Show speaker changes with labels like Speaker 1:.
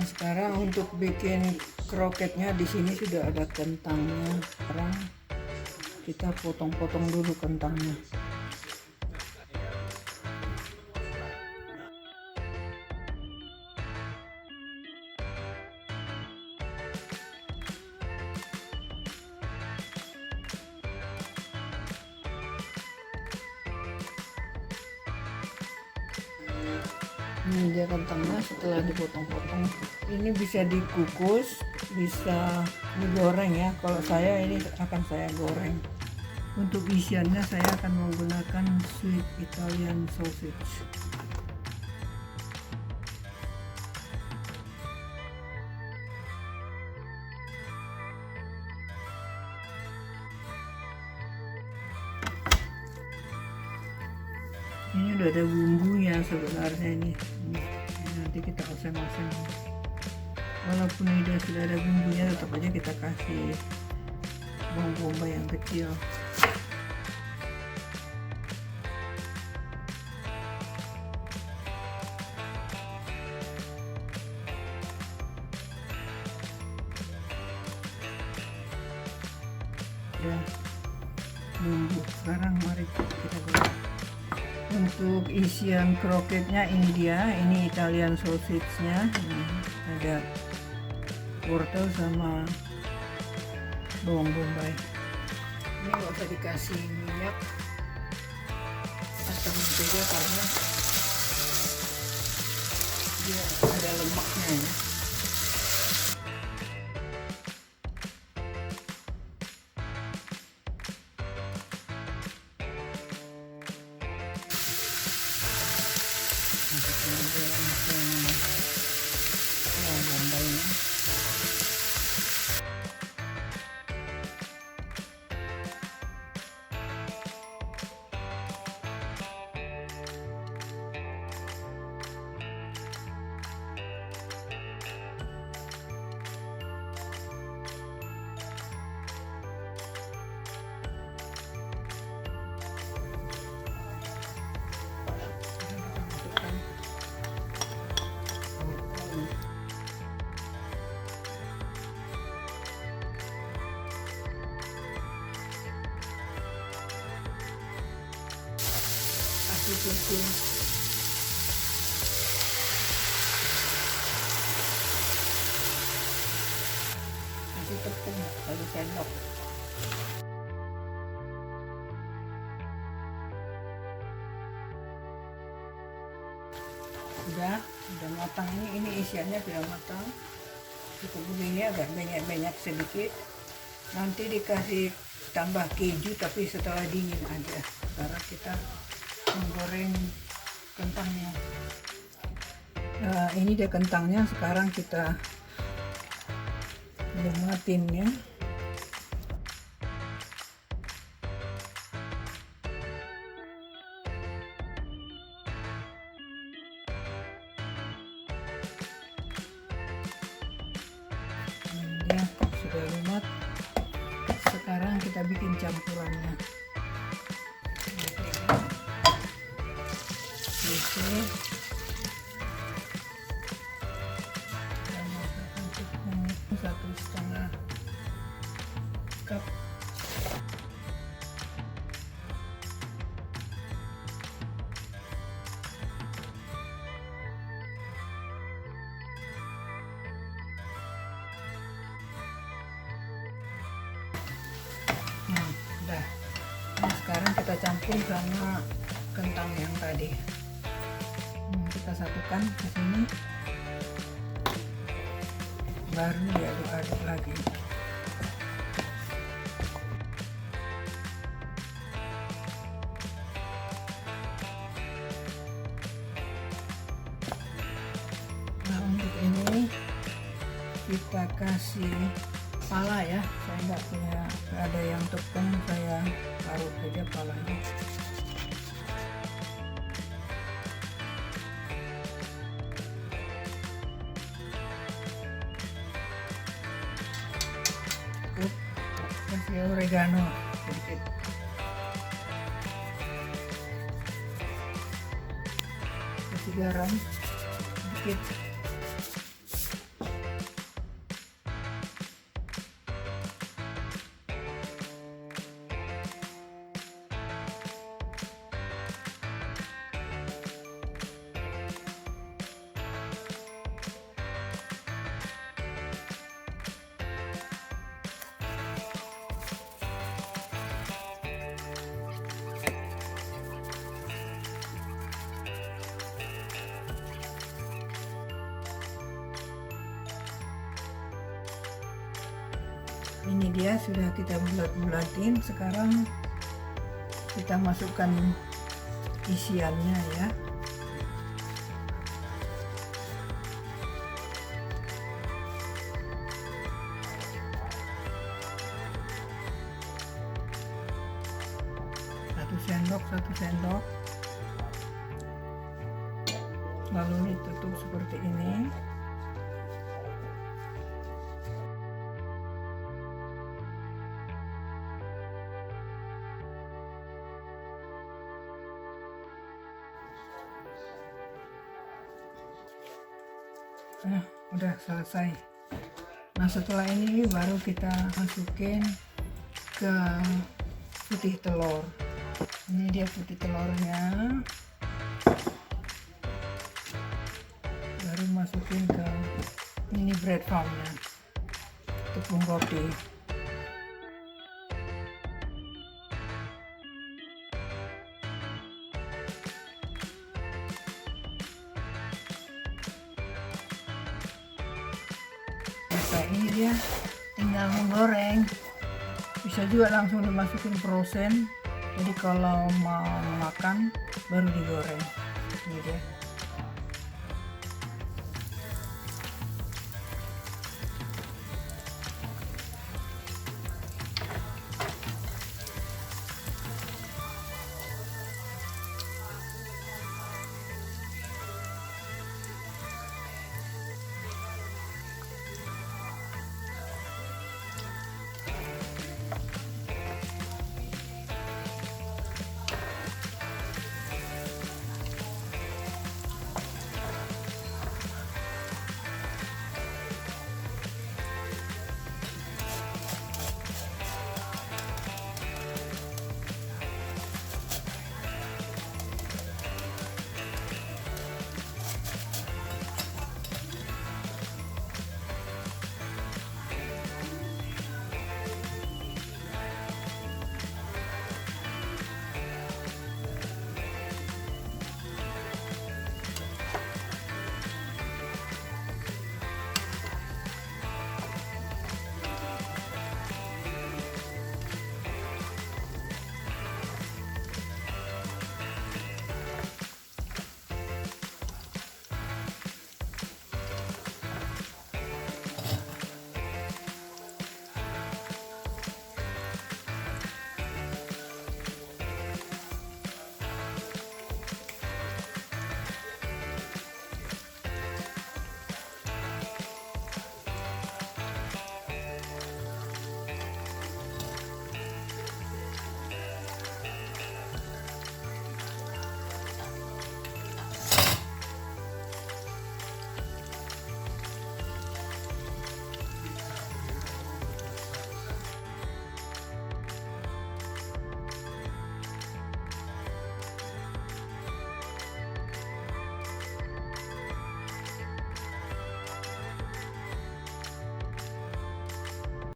Speaker 1: Sekarang untuk bikin kroketnya di sini sudah ada kentangnya. Sekarang kita potong-potong dulu kentangnya. Ini dia kentangnya setelah dipotong-potong. Ini bisa dikukus, bisa digoreng ya. Kalau saya ini akan saya goreng. Untuk isiannya saya akan menggunakan sweet Italian sausage. Ini udah ada bumbunya sebenarnya ini. Nanti kita oseng-oseng. Walaupun ini sudah ada bumbunya, tetap aja kita kasih bawang bombay yang kecil. Ya, bumbu. Sekarang mari kita goreng. Untuk isian kroketnya India, ini Italian sausage-nya. Ada wortel sama bawang bombay. Ini nggak usah dikasih minyak atau mentega karena dia ada lemaknya ya. Kasih tepung 1 sendok. Udah matang. Ini isiannya sudah matang. Cukup begini, agak banyak sedikit. Nanti dikasih tambah keju tapi setelah dingin aja, karena kita menggoreng kentangnya. Ini dia kentangnya. Sekarang kita lumatin ya. Dia sudah lumat. Sekarang kita bikin campurannya. Oke. Satu setengah cup. Udah. Nah, sekarang kita campur sama kentang yang tadi. Kita satukan ke sini. Baru diaduk-aduk lagi. Nah, untuk ini kita kasih pala ya. Saya nggak punya, ada yang tepung, saya taruh aja palanya. Kasih oregano sedikit. Kasih garam sedikit. Ini dia sudah kita bulat-bulatin. Sekarang kita masukkan isiannya ya. Satu sendok, lalu ditutup seperti ini. Nah, udah selesai. Nah, setelah ini baru kita masukin ke putih telur. Ini dia putih telurnya, baru masukin ke ini bread farmnya, tepung roti. Nah, ini dia tinggal menggoreng. Bisa juga langsung dimasukin frozen. Jadi kalau mau makan baru digoreng. Ini dia.